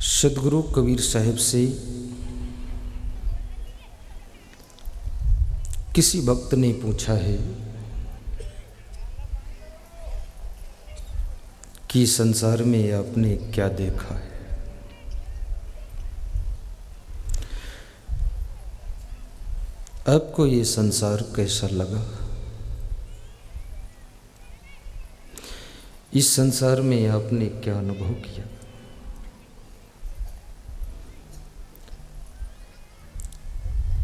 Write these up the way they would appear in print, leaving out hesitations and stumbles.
सदगुरु कबीर साहब से किसी भक्त ने पूछा है कि संसार में आपने क्या देखा है। आपको ये संसार कैसा लगा? इस संसार में आपने क्या अनुभव किया?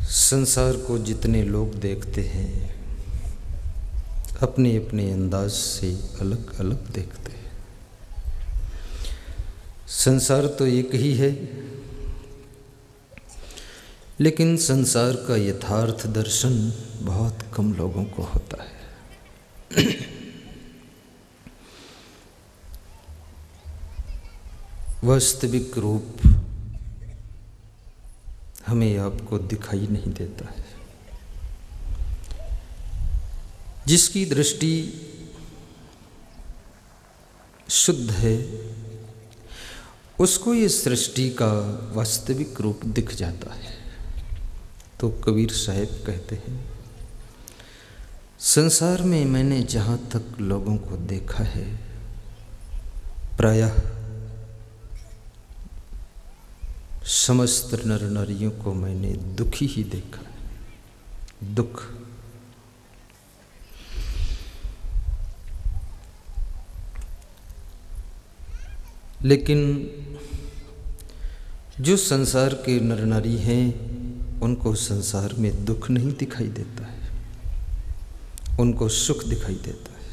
संसार को जितने लोग देखते हैं अपने अपने अंदाज से अलग अलग देखते हैं। संसार तो एक ही है, लेकिन संसार का यथार्थ दर्शन बहुत कम लोगों को होता है। वास्तविक रूप हमें आपको दिखाई नहीं देता है। जिसकी दृष्टि शुद्ध है उसको ये सृष्टि का वास्तविक रूप दिख जाता है। तो कबीर साहब कहते हैं, संसार में मैंने जहाँ तक लोगों को देखा है प्रायः समस्त नर नारियों को मैंने दुखी ही देखा है। दुख, लेकिन जो संसार के नर नारी हैं उनको संसार में दुख नहीं दिखाई देता है, उनको सुख दिखाई देता है।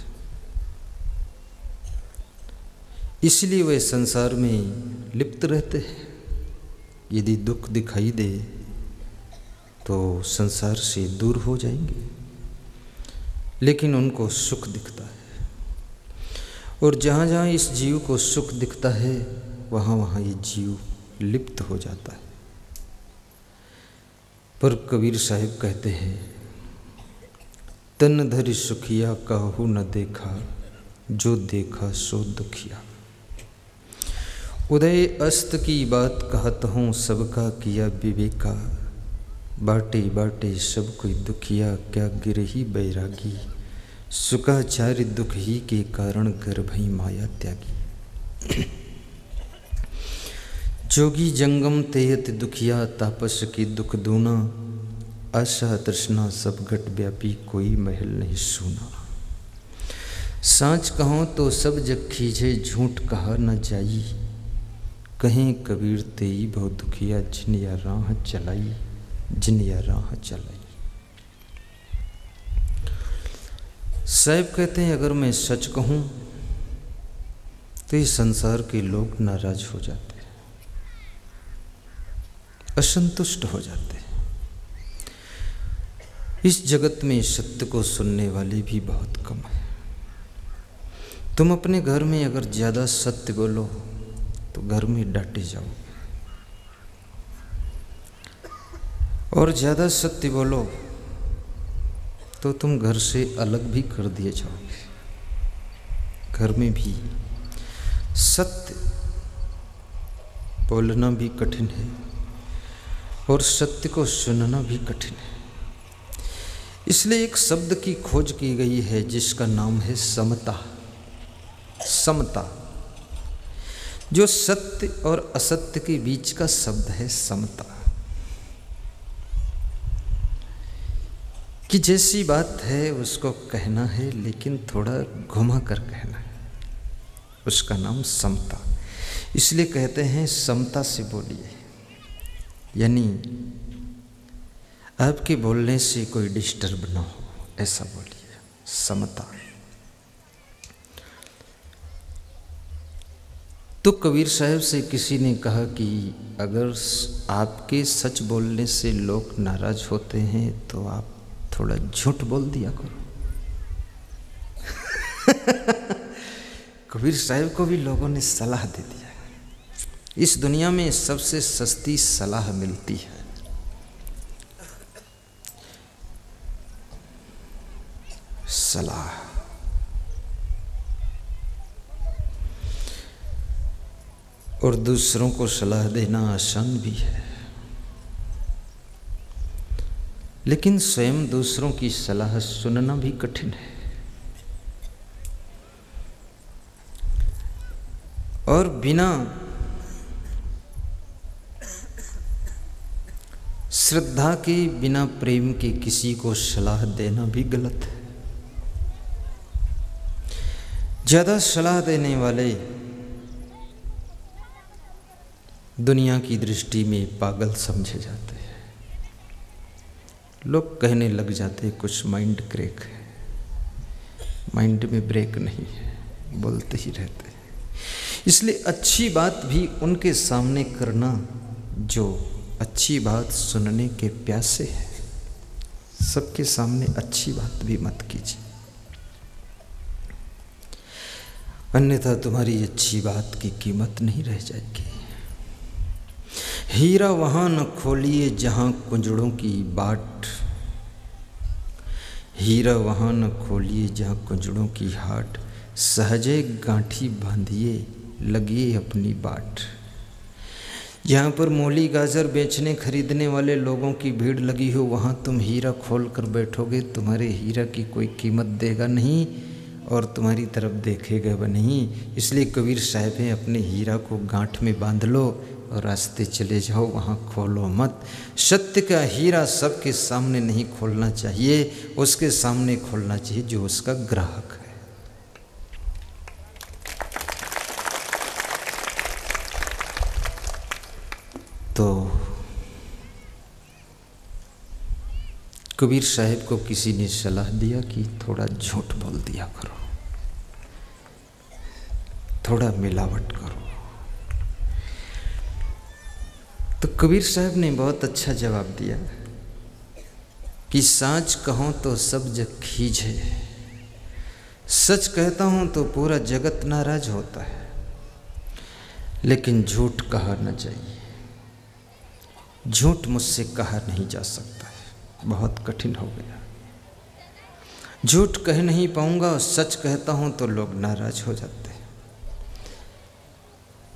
इसलिए वे संसार में लिप्त रहते हैं। यदि दुख दिखाई दे तो संसार से दूर हो जाएंगे, लेकिन उनको सुख दिखता है। और जहाँ जहाँ इस जीव को सुख दिखता है वहाँ वहाँ ये जीव लिप्त हो जाता है। पर कबीर साहब कहते हैं, तन धरि सुखिया काहू न देखा, जो देखा सो दुखिया। उदय अस्त की बात कहत हूँ, सबका किया विवेका। बाटे बाटे सब कोई दुखिया, क्या गिरही बैरागी। सुखाचार्य दुख ही के कारण गर्भई माया त्यागी। जोगी जंगम तेयत दुखिया, तापस की दुख दूना। आशा तृष्णा सब घट व्यापी, कोई महल नहीं सूना। सांच कहो तो सब जग खींचे, झूठ कहा न जाई। कहें कबीर तेई बहु दुखिया, जिन या राह चलाई, जिन या राह चलाई। साहब कहते हैं, अगर मैं सच कहूँ तो इस संसार के लोग नाराज हो जाते हैं, असंतुष्ट हो जाते हैं। इस जगत में सत्य को सुनने वाले भी बहुत कम है। तुम अपने घर में अगर ज़्यादा सत्य बोलो तो घर में डांटे जाओगे, और ज़्यादा सत्य बोलो तो तुम घर से अलग भी कर दिए जाओगे। घर में भी सत्य बोलना भी कठिन है और सत्य को सुनना भी कठिन है। इसलिए एक शब्द की खोज की गई है जिसका नाम है समता। समता, जो सत्य और असत्य के बीच का शब्द है समता। कि जैसी बात है उसको कहना है, लेकिन थोड़ा घुमा कर कहना है, उसका नाम समता। इसलिए कहते हैं समता से बोलिए, यानी आपके बोलने से कोई डिस्टर्ब ना हो, ऐसा बोलिए, समता। तो कबीर साहब से किसी ने कहा कि अगर आपके सच बोलने से लोग नाराज होते हैं तो आप थोड़ा झूठ बोल दिया करो। कबीर साहब को भी लोगों ने सलाह दे दिया। इस दुनिया में सबसे सस्ती सलाह मिलती है, सलाह। और दूसरों को सलाह देना आसान भी है, लेकिन स्वयं दूसरों की सलाह सुनना भी कठिन है। और बिना श्रद्धा के, बिना प्रेम के किसी को सलाह देना भी गलत है। ज़्यादा सलाह देने वाले दुनिया की दृष्टि में पागल समझे जाते हैं। लोग कहने लग जाते हैं कुछ माइंड क्रैक है, माइंड में ब्रेक नहीं है, बोलते ही रहते हैं। इसलिए अच्छी बात भी उनके सामने करना जो अच्छी बात सुनने के प्यासे हैं। सबके सामने अच्छी बात भी मत कीजिए, अन्यथा तुम्हारी अच्छी बात की कीमत नहीं रह जाएगी। हीरा वहाँ न खोलिए जहाँ कुंजड़ों की बाट, हीरा वहाँ न खोलिए जहाँ कुंजड़ों की हाट, सहजे गांठी बांधिए लगिए अपनी बाट। जहाँ पर मूली गाजर बेचने खरीदने वाले लोगों की भीड़ लगी हो, वहाँ तुम हीरा खोल कर बैठोगे, तुम्हारे हीरा की कोई कीमत देगा नहीं और तुम्हारी तरफ देखेगा भी नहीं। इसलिए कबीर साहब हैं, अपने हीरा को गांठ में बांध लो और रास्ते चले जाओ, वहाँ खोलो मत। सत्य का हीरा सबके सामने नहीं खोलना चाहिए, उसके सामने खोलना चाहिए जो उसका ग्राहक है। तो कबीर साहब को किसी ने सलाह दिया कि थोड़ा झूठ बोल दिया करो, थोड़ा मिलावट करो। तो कबीर साहब ने बहुत अच्छा जवाब दिया कि साच कहूँ तो सब जग खींचे, सच कहता हूँ तो पूरा जगत नाराज होता है, लेकिन झूठ कहा न चाहिए। झूठ मुझसे कहा नहीं जा सकता है, बहुत कठिन हो गया। झूठ कह नहीं पाऊंगा और सच कहता हूं तो लोग नाराज हो जाते हैं।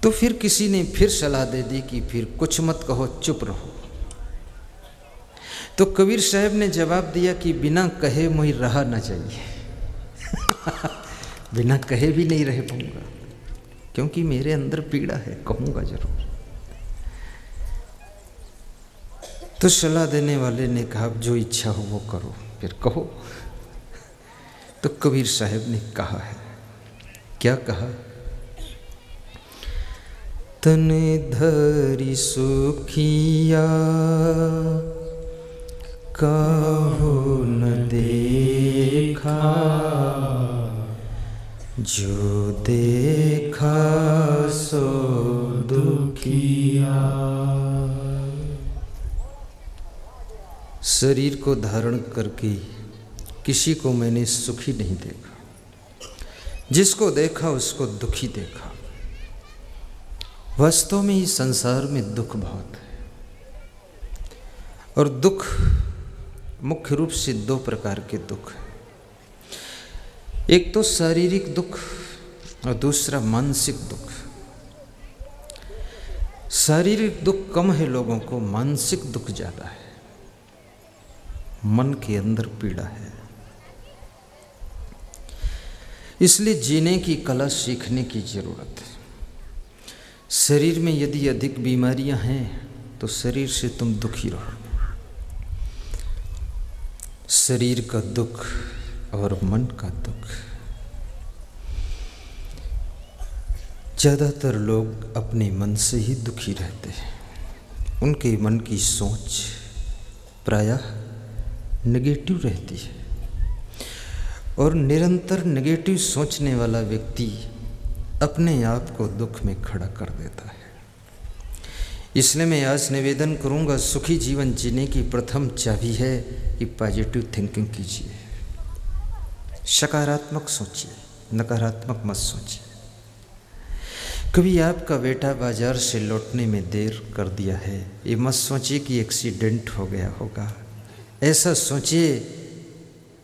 तो फिर किसी ने फिर सलाह दे दी कि फिर कुछ मत कहो, चुप रहो। तो कबीर साहब ने जवाब दिया कि बिना कहे मुझे रहा ना चाहिए। बिना कहे भी नहीं रह पाऊंगा, क्योंकि मेरे अंदर पीड़ा है, कहूंगा जरूर। तो सलाह देने वाले ने कहा जो इच्छा हो वो करो, फिर कहो। तो कबीर साहब ने कहा है, क्या कहा? तन धरि सुखिया कहो न देखा, जो देखा सो दुखिया। शरीर को धारण करके किसी को मैंने सुखी नहीं देखा, जिसको देखा उसको दुखी देखा। वास्तव में इस संसार में दुख बहुत है, और दुख मुख्य रूप से दो प्रकार के दुख हैं। एक तो शारीरिक दुख और दूसरा मानसिक दुख। शारीरिक दुख कम है लोगों को, मानसिक दुख ज़्यादा है। मन के अंदर पीड़ा है, इसलिए जीने की कला सीखने की जरूरत है। शरीर में यदि अधिक बीमारियां हैं तो शरीर से तुम दुखी रहो। शरीर का दुख और मन का दुख। ज़्यादातर लोग अपने मन से ही दुखी रहते हैं। उनके मन की सोच प्रायः नेगेटिव रहती है, और निरंतर नेगेटिव सोचने वाला व्यक्ति अपने आप को दुख में खड़ा कर देता है। इसलिए मैं आज निवेदन करूंगा, सुखी जीवन जीने की प्रथम चाबी है कि पॉजिटिव थिंकिंग कीजिए, सकारात्मक सोचिए, नकारात्मक मत सोचिए। कभी आपका बेटा बाजार से लौटने में देर कर दिया है, ये मत सोचिए कि एक्सीडेंट हो गया होगा। ऐसा सोचिए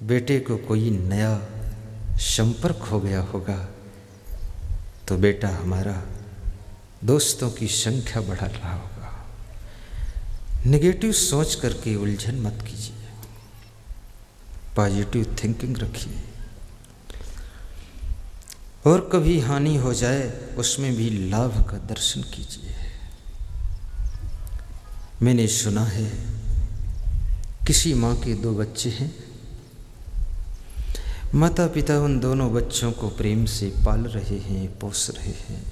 बेटे को कोई नया संपर्क हो गया होगा, तो बेटा हमारा दोस्तों की संख्या बढ़ा रहा होगा। नेगेटिव सोच करके उलझन मत कीजिए, पॉजिटिव थिंकिंग रखिए। और कभी हानि हो जाए उसमें भी लाभ का दर्शन कीजिए। मैंने सुना है किसी माँ के 2 बच्चे हैं, माता पिता उन दोनों बच्चों को प्रेम से पाल रहे हैं, पोस रहे हैं।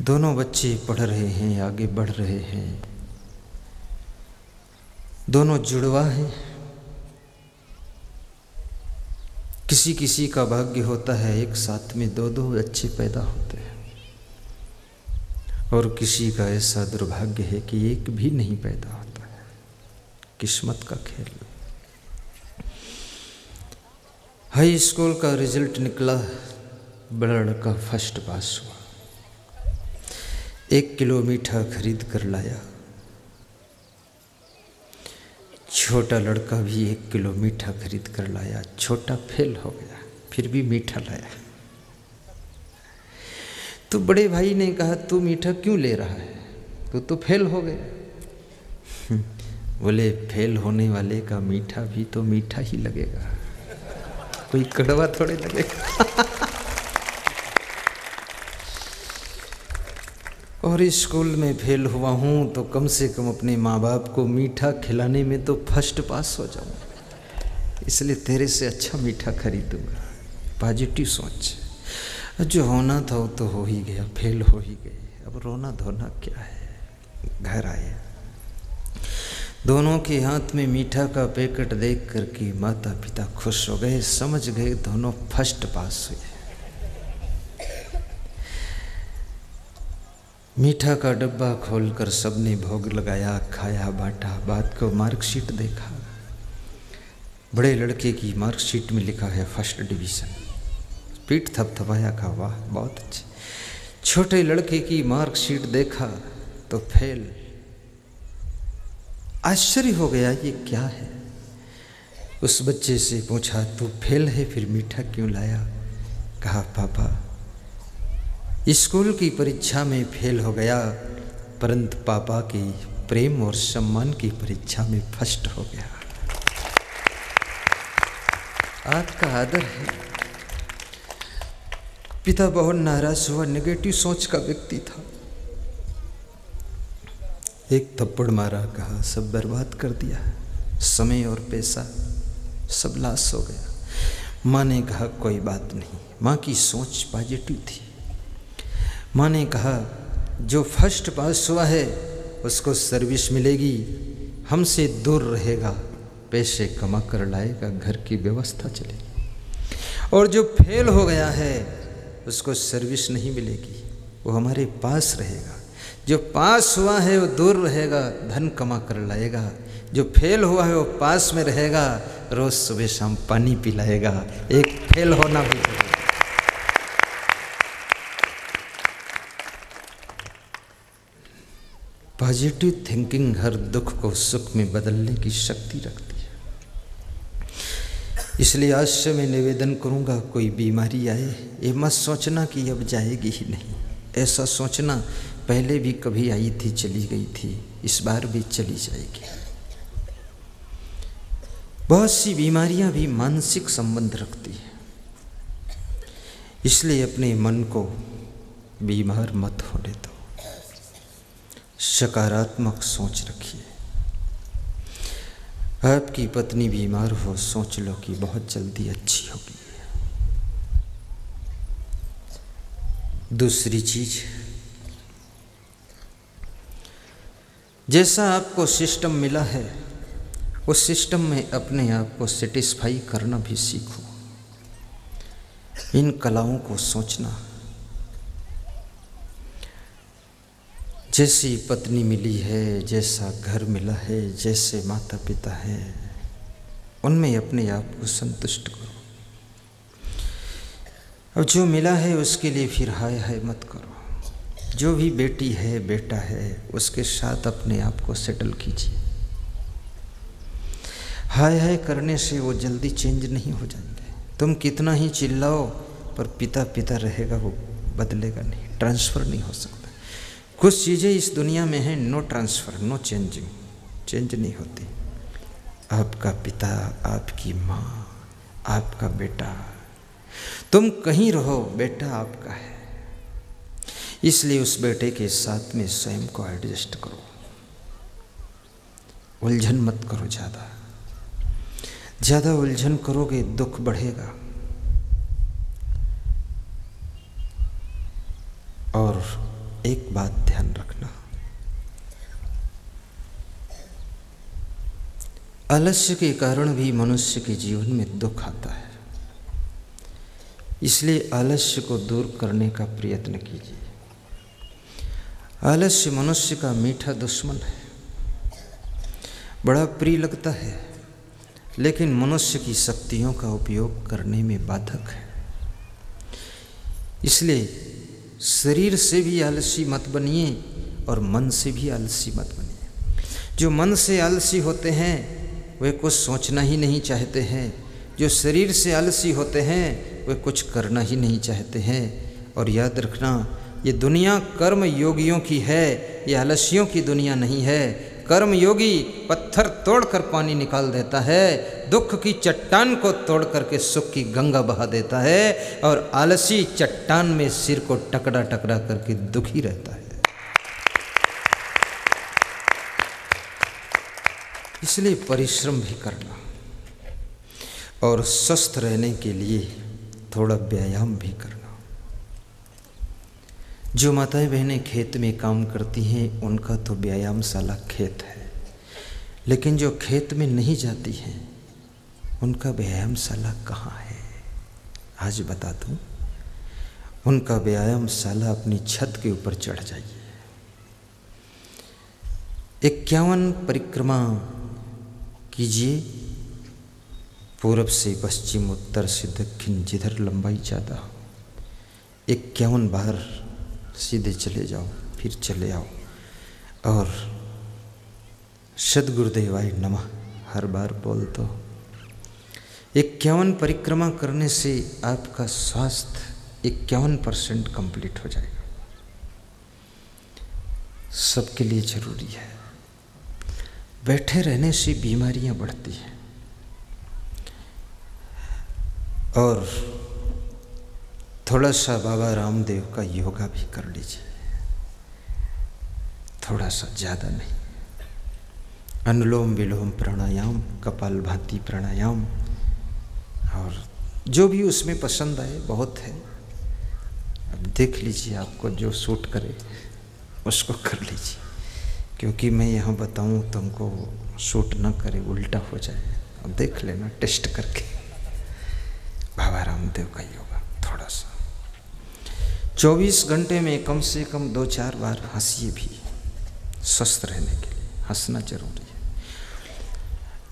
दोनों बच्चे पढ़ रहे हैं, आगे बढ़ रहे हैं। दोनों जुड़वा हैं। किसी किसी का भाग्य होता है एक साथ में 2-2 बच्चे पैदा होते हैं, और किसी का ऐसा दुर्भाग्य है कि एक भी नहीं पैदा होता है। किस्मत का खेल। हाई स्कूल का रिजल्ट निकला, बड़ा लड़का फर्स्ट पास हुआ। 1 किलो मीठा खरीद कर लाया। छोटा लड़का भी 1 किलो मीठा खरीद कर लाया। छोटा फेल हो गया, फिर भी मीठा लाया। तो बड़े भाई ने कहा, तू मीठा क्यों ले रहा है, तू तो फेल हो गया। बोले, फेल होने वाले का मीठा भी तो मीठा ही लगेगा, कोई कड़वा थोड़े लगेगा। और इस स्कूल में फेल हुआ हूँ तो कम से कम अपने माँ बाप को मीठा खिलाने में तो फर्स्ट पास हो जाऊँ, इसलिए तेरे से अच्छा मीठा खरीदूँगा। पॉजिटिव सोच। जो होना था वो तो हो ही गया, फेल हो ही गए, अब रोना धोना क्या है। घर आए, दोनों के हाथ में मीठा का पैकेट देख करके माता पिता खुश हो गए, समझ गए दोनों फर्स्ट पास हुए। मीठा का डब्बा खोलकर सबने भोग लगाया, खाया, बांटा। बाद को मार्कशीट देखा, बड़े लड़के की मार्कशीट में लिखा है फर्स्ट डिवीज़न। पीठ थपथपाया, कहा वाह बहुत अच्छे। छोटे लड़के की मार्कशीट देखा तो फेल। आश्चर्य हो गया, ये क्या है। उस बच्चे से पूछा, तू फेल है फिर मीठा क्यों लाया। कहा, पापा स्कूल की परीक्षा में फेल हो गया, परंतु पापा की प्रेम और सम्मान की परीक्षा में फर्स्ट हो गया। आपका आदर है। पिता बहुत नाराज हुआ, नेगेटिव सोच का व्यक्ति था। एक थप्पड़ मारा, कहा सब बर्बाद कर दिया, समय और पैसा सब लॉस हो गया। माँ ने कहा कोई बात नहीं। माँ की सोच पॉजिटिव थी। माँ ने कहा जो फर्स्ट पास हुआ है उसको सर्विस मिलेगी, हमसे दूर रहेगा, पैसे कमा कर लाएगा, घर की व्यवस्था चलेगी। और जो फेल हो गया है उसको सर्विस नहीं मिलेगी, वो हमारे पास रहेगा। जो पास हुआ है वो दूर रहेगा, धन कमा कर लाएगा। जो फेल हुआ है वो पास में रहेगा, रोज़ सुबह शाम पानी पिलाएगा। एक फेल होना भी जरूरी। पॉजिटिव थिंकिंग हर दुख को सुख में बदलने की शक्ति रखती है। इसलिए आज से मैं निवेदन करूंगा, कोई बीमारी आए ये मत सोचना कि अब जाएगी ही नहीं। ऐसा सोचना पहले भी कभी आई थी, चली गई थी, इस बार भी चली जाएगी। बहुत सी बीमारियां भी मानसिक संबंध रखती है, इसलिए अपने मन को बीमार मत होने दो। सकारात्मक सोच रखिए। आपकी पत्नी बीमार हो, सोच लो कि बहुत जल्दी अच्छी होगी। दूसरी चीज, जैसा आपको सिस्टम मिला है उस सिस्टम में अपने आप को सेटिस्फाई करना भी सीखो। इन कलाओं को सोचना। जैसी पत्नी मिली है, जैसा घर मिला है, जैसे माता पिता हैं, उनमें अपने आप को संतुष्ट करो। अब जो मिला है उसके लिए फिर हाय हाय मत करो। जो भी बेटी है, बेटा है, उसके साथ अपने आप को सेटल कीजिए। हाय हाय करने से वो जल्दी चेंज नहीं हो जाएंगे। तुम कितना ही चिल्लाओ पर पिता पिता रहेगा, वो बदलेगा नहीं, ट्रांसफ़र नहीं हो सकता। कुछ चीज़ें इस दुनिया में हैं, no transfer, no changing, change नहीं होती। आपका पिता, आपकी माँ, आपका बेटा, तुम कहीं रहो, बेटा आपका है। इसलिए उस बेटे के साथ में स्वयं को एडजस्ट करो, उलझन मत करो। ज़्यादा उलझन करोगे दुख बढ़ेगा। और एक बात ध्यान रखना, आलस्य के कारण भी मनुष्य के जीवन में दुख आता है। इसलिए आलस्य को दूर करने का प्रयत्न कीजिए। आलस्य मनुष्य का मीठा दुश्मन है, बड़ा प्रिय लगता है, लेकिन मनुष्य की शक्तियों का उपयोग करने में बाधक है। इसलिए शरीर से भी आलसी मत बनिए और मन से भी आलसी मत बनिए। जो मन से आलसी होते हैं वे कुछ सोचना ही नहीं चाहते हैं, जो शरीर से आलसी होते हैं वे कुछ करना ही नहीं चाहते हैं। और याद रखना, ये दुनिया कर्म योगियों की है, ये आलसियों की दुनिया नहीं है। कर्म योगी पत्थर तोड़कर पानी निकाल देता है, दुख की चट्टान को तोड़ करके सुख की गंगा बहा देता है, और आलसी चट्टान में सिर को टकरा टकरा करके दुखी रहता है। इसलिए परिश्रम भी करना, और स्वस्थ रहने के लिए थोड़ा व्यायाम भी करना। जो माताएं बहनें खेत में काम करती हैं उनका तो व्यायामशाला खेत है, लेकिन जो खेत में नहीं जाती हैं उनका व्यायामशाला कहाँ है? आज बता दूं, उनका व्यायामशाला अपनी छत के ऊपर चढ़ जाइए। 51 परिक्रमा कीजिए, पूरब से पश्चिम, उत्तर से दक्षिण, जिधर लंबाई ज़्यादा हो। 51 बार सीधे चले जाओ, फिर चले आओ, और सद्गुरुदेवाय नमः हर बार बोल दो। 51 परिक्रमा करने से आपका स्वास्थ्य 51% कंप्लीट हो जाएगा। सबके लिए जरूरी है। बैठे रहने से बीमारियां बढ़ती हैं। और थोड़ा सा बाबा रामदेव का योगा भी कर लीजिए, थोड़ा सा, ज़्यादा नहीं। अनुलोम विलोम प्राणायाम, कपालभाति प्राणायाम, और जो भी उसमें पसंद आए, बहुत है। अब देख लीजिए, आपको जो सूट करे उसको कर लीजिए, क्योंकि मैं यहाँ बताऊँ तुमको सूट ना करे, उल्टा हो जाए। अब देख लेना टेस्ट करके बाबा रामदेव का योगा थोड़ा सा। 24 घंटे में कम से कम 2-4 बार हंसिए भी, स्वस्थ रहने के लिए हंसना जरूरी है।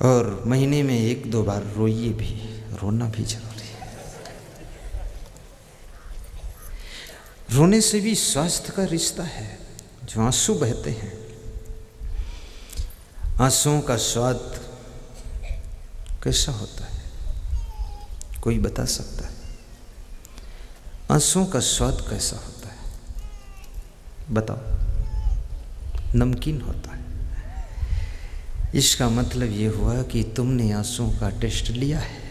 और महीने में 1-2 बार रोइए भी, रोना भी जरूरी है। रोने से भी स्वास्थ्य का रिश्ता है। जो आंसू बहते हैं, आंसुओं का स्वाद कैसा होता है? कोई बता सकता है? आंसुओं का स्वाद कैसा होता है? बताओ। नमकीन होता है। इसका मतलब ये हुआ कि तुमने आंसुओं का टेस्ट लिया है।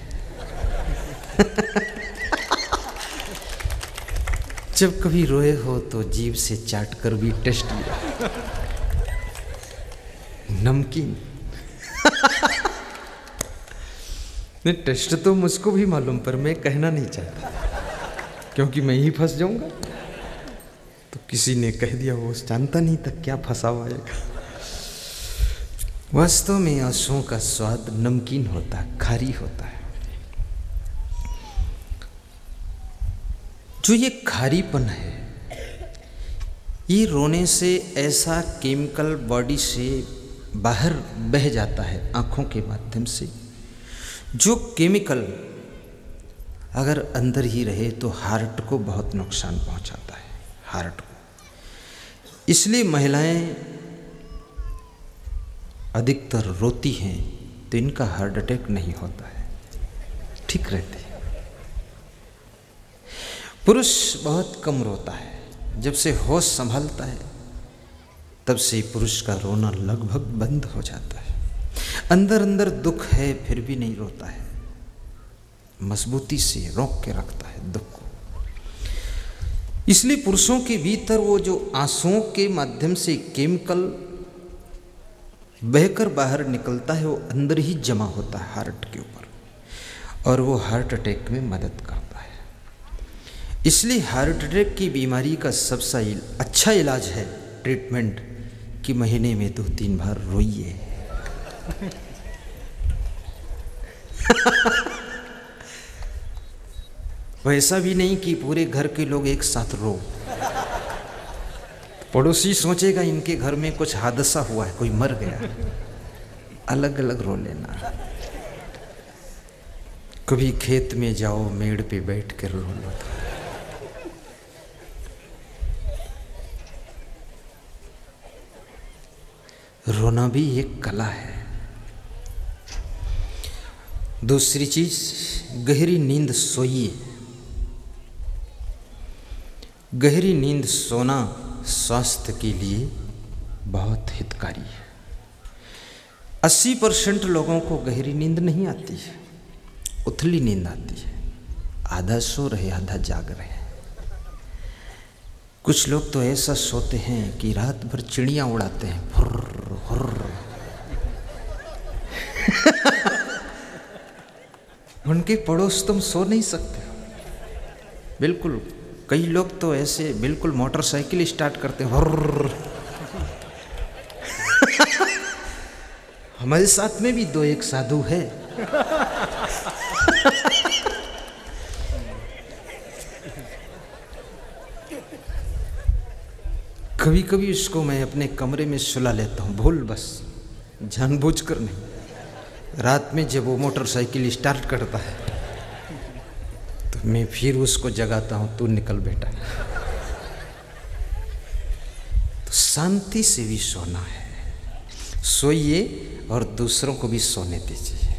जब कभी रोए हो तो जीभ से चाट कर भी टेस्ट लिया। नमकीन। नहीं, टेस्ट तो मुझको भी मालूम, पर मैं कहना नहीं चाहता, क्योंकि मैं ही फंस जाऊंगा। तो किसी ने कह दिया, वो जानता नहीं था क्या फंसा हुआ है। वास्तव में आंसुओं का स्वाद नमकीन होता है, खारी होता है। जो ये खारीपन है, ये रोने से ऐसा केमिकल बॉडी से बाहर बह जाता है आँखों के माध्यम से, जो केमिकल अगर अंदर ही रहे तो हार्ट को बहुत नुकसान पहुंचाता है, हार्ट को। इसलिए महिलाएं अधिकतर रोती हैं तो इनका हार्ट अटैक नहीं होता है, ठीक रहते हैं। पुरुष बहुत कम रोता है। जब से होश संभालता है तब से पुरुष का रोना लगभग बंद हो जाता है। अंदर अंदर दुख है फिर भी नहीं रोता है, मजबूती से रोक के रखता है दुख को। इसलिए पुरुषों के भीतर वो जो आंसुओं के माध्यम से केमिकल बहकर बाहर निकलता है वो अंदर ही जमा होता है हार्ट के ऊपर, और वो हार्ट अटैक में मदद करता है। इसलिए हार्ट अटैक की बीमारी का सबसे अच्छा इलाज है ट्रीटमेंट कि महीने में 2-3 बार रोइए। वैसा भी नहीं कि पूरे घर के लोग एक साथ रो, पड़ोसी सोचेगा इनके घर में कुछ हादसा हुआ है, कोई मर गया, अलग अलग रो लेना। कभी खेत में जाओ, मेड़ पे बैठ कर रो लो। रोना भी एक कला है। दूसरी चीज, गहरी नींद सोइए। गहरी नींद सोना स्वास्थ्य के लिए बहुत हितकारी है। 80% लोगों को गहरी नींद नहीं आती है, उथली नींद आती है। आधा सो रहे आधा जाग रहे। कुछ लोग तो ऐसा सोते हैं कि रात भर चिड़ियां उड़ाते हैं, हुर्र हुर्र। उनके पड़ोस तुम सो नहीं सकते बिल्कुल। कई लोग तो ऐसे बिल्कुल मोटरसाइकिल स्टार्ट करते हैं, हुर्र। हमारे साथ में भी 2-1 साधु है। कभी कभी उसको मैं अपने कमरे में सुला लेता हूँ, भूल बस, जानबूझकर नहीं। रात में जब वो मोटरसाइकिल स्टार्ट करता है तो मैं फिर उसको जगाता हूँ, तू निकल बेटा। तो शांति से भी सोना है, सोइए और दूसरों को भी सोने दीजिए।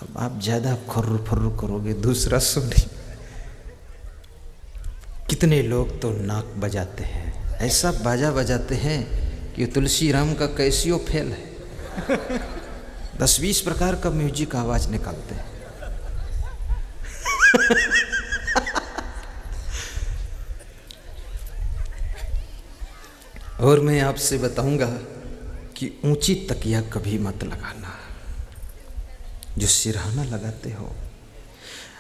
अब आप ज़्यादा खुर्र फुर्र करोगे, दूसरा सो नहीं। कितने लोग तो नाक बजाते हैं, ऐसा बाजा बजाते हैं कि तुलसी राम का कैसियो फेल है। 10-20 प्रकार का म्यूजिक आवाज निकालते हैं। और मैं आपसे बताऊंगा कि ऊंची तकिया कभी मत लगाना। जो सिरहाना लगाते हो,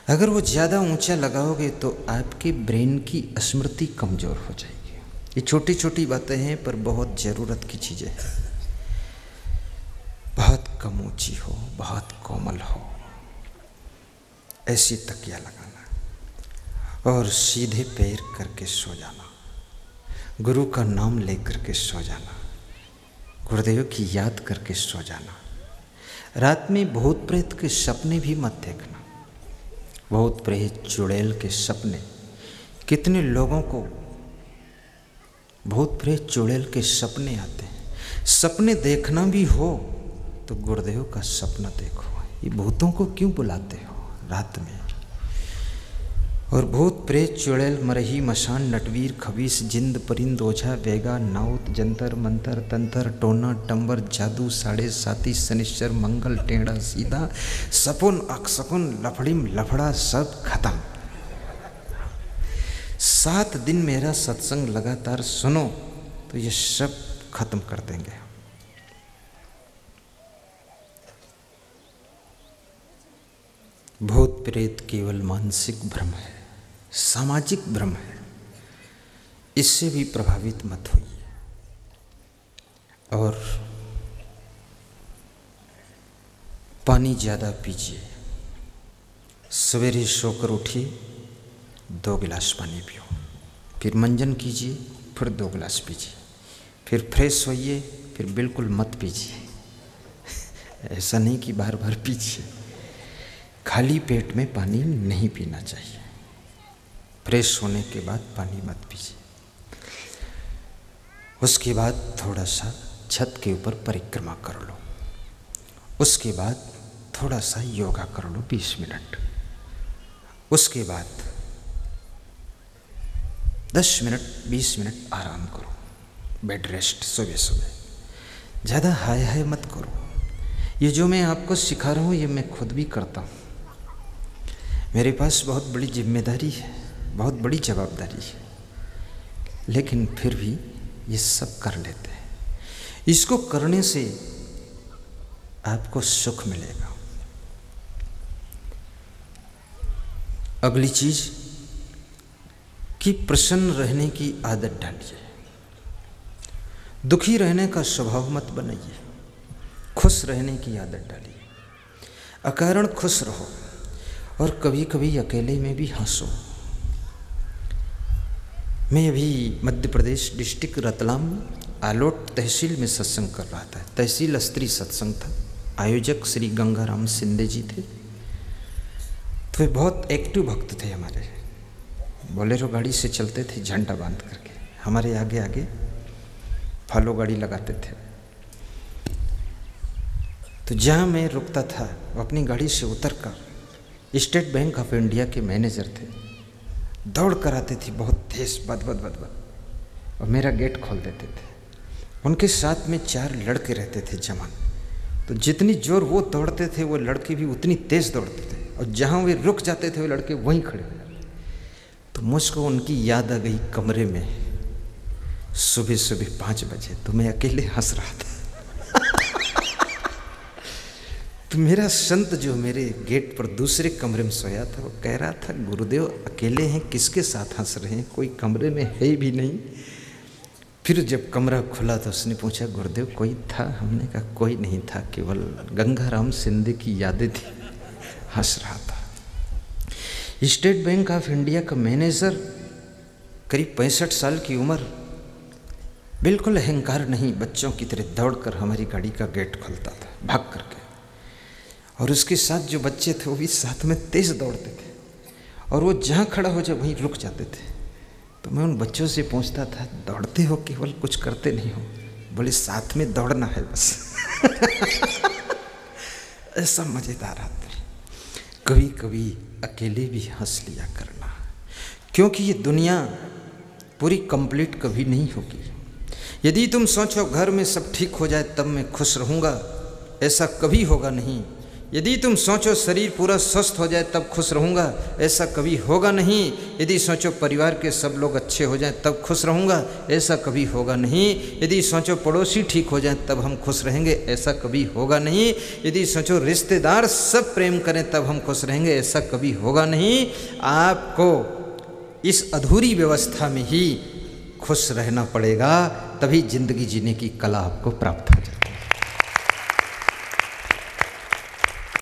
अगर वो ज़्यादा ऊंचा लगाओगे तो आपके ब्रेन की स्मृति कमज़ोर हो जाएगी। ये छोटी छोटी बातें हैं पर बहुत ज़रूरत की चीज़ें हैं। बहुत कम ऊंची हो, बहुत कोमल हो, ऐसी तकिया लगाना और सीधे पैर करके सो जाना। गुरु का नाम लेकर के सो जाना, गुरुदेव की याद करके सो जाना। रात में भूत प्रेत के सपने भी मत देखना। भूत प्रेत चुड़ैल के सपने, कितने लोगों को भूत प्रेत चुड़ैल के सपने आते हैं। सपने देखना भी हो तो गुरुदेव का सपना देखो। ये भूतों को क्यों बुलाते हो रात में? और भूत प्रेत चुड़ैल मरही मशान नटवीर खबीस जिंद परिंद ओझा वेगा नाउत जंतर मंतर तंतर टोना टंबर जादू साढ़े साती शनिश्चर मंगल टेढ़ा सीधा सपुन अकसपुन लफड़िम लफड़ा सब खत्म। 7 दिन मेरा सत्संग लगातार सुनो तो ये सब खत्म कर देंगे। भूत प्रेत केवल मानसिक भ्रम है, सामाजिक भ्रम है। इससे भी प्रभावित मत होइए। और पानी ज़्यादा पीजिए। सवेरे सोकर उठिए, 2 गिलास पानी पियो, फिर मंजन कीजिए, फिर 2 गिलास पीजिए, फिर फ्रेश होइए, फिर बिल्कुल मत पीजिए। ऐसा नहीं कि बार बार पीजिए। खाली पेट में पानी नहीं पीना चाहिए। फ्रेश होने के बाद पानी मत पीजिए। उसके बाद थोड़ा सा छत के ऊपर परिक्रमा कर लो। उसके बाद थोड़ा सा योगा कर लो 20 मिनट। उसके बाद 10 मिनट 20 मिनट आराम करो, बेड रेस्ट सुबह सुबह। ज़्यादा हाय हाय मत करो। ये जो मैं आपको सिखा रहा हूँ ये मैं खुद भी करता हूँ। मेरे पास बहुत बड़ी जिम्मेदारी है, बहुत बड़ी जवाबदारी है, लेकिन फिर भी ये सब कर लेते हैं। इसको करने से आपको सुख मिलेगा। अगली चीज कि प्रसन्न रहने की आदत डालिए। दुखी रहने का स्वभाव मत बनाइए, खुश रहने की आदत डालिए। अकारण खुश रहो और कभी कभी अकेले में भी हंसो। मैं अभी मध्य प्रदेश डिस्ट्रिक्ट रतलाम आलोट तहसील में सत्संग कर रहा था। तहसील स्त्री सत्संग था। आयोजक श्री गंगाराम सिंधे जी थे। तो वे बहुत एक्टिव भक्त थे हमारे। बोलेरो गाड़ी से चलते थे झंडा बांध करके, हमारे आगे आगे फॉलो गाड़ी लगाते थे। तो जहाँ मैं रुकता था वो अपनी गाड़ी से उतरकर स्टेट बैंक ऑफ इंडिया के मैनेजर थे, दौड़ कर आते थे बहुत तेज बद बद बद बद, और मेरा गेट खोल देते थे। उनके साथ में 4 लड़के रहते थे जवान। तो जितनी जोर वो दौड़ते थे वो लड़के भी उतनी तेज दौड़ते थे, और जहाँ वे रुक जाते थे वो लड़के वहीं खड़े हो जाते। तो मुझको उनकी याद आ गई कमरे में सुबह सुबह 5 बजे। तो मैं अकेले हंस रहा था। तो मेरा संत जो मेरे गेट पर दूसरे कमरे में सोया था वो कह रहा था, गुरुदेव अकेले हैं, किसके साथ हंस रहे हैं, कोई कमरे में है भी नहीं। फिर जब कमरा खुला तो उसने पूछा, गुरुदेव कोई था? हमने कहा कोई नहीं था, केवल गंगाराम सिंधे की यादें थी। हंस रहा था। स्टेट बैंक ऑफ इंडिया का मैनेजर, करीब 65 साल की उम्र, बिल्कुल अहंकार नहीं, बच्चों की तरह दौड़कर हमारी गाड़ी का गेट खोलता था भाग करके। और उसके साथ जो बच्चे थे वो भी साथ में तेज दौड़ते थे, और वो जहाँ खड़ा हो जाए वहीं रुक जाते थे। तो मैं उन बच्चों से पूछता था, दौड़ते हो केवल, कुछ करते नहीं हो? बोले साथ में दौड़ना है बस। ऐसा मज़ेदार आता है। कभी कभी अकेले भी हंस लिया करना, क्योंकि ये दुनिया पूरी कंप्लीट कभी नहीं होगी। यदि तुम सोचो घर में सब ठीक हो जाए तब मैं खुश रहूँगा, ऐसा कभी होगा नहीं। यदि तुम सोचो शरीर पूरा स्वस्थ हो जाए तब खुश रहूँगा, ऐसा कभी होगा नहीं। यदि सोचो परिवार के सब लोग अच्छे हो जाएं तब खुश रहूँगा, ऐसा कभी होगा नहीं। यदि सोचो पड़ोसी ठीक हो जाएं तब हम खुश रहेंगे, ऐसा कभी होगा नहीं। यदि सोचो रिश्तेदार सब प्रेम करें तब हम खुश रहेंगे, ऐसा कभी होगा नहीं। आपको इस अधूरी व्यवस्था में ही खुश रहना पड़ेगा, तभी जिंदगी जीने की कला आपको प्राप्त हो जाएगी।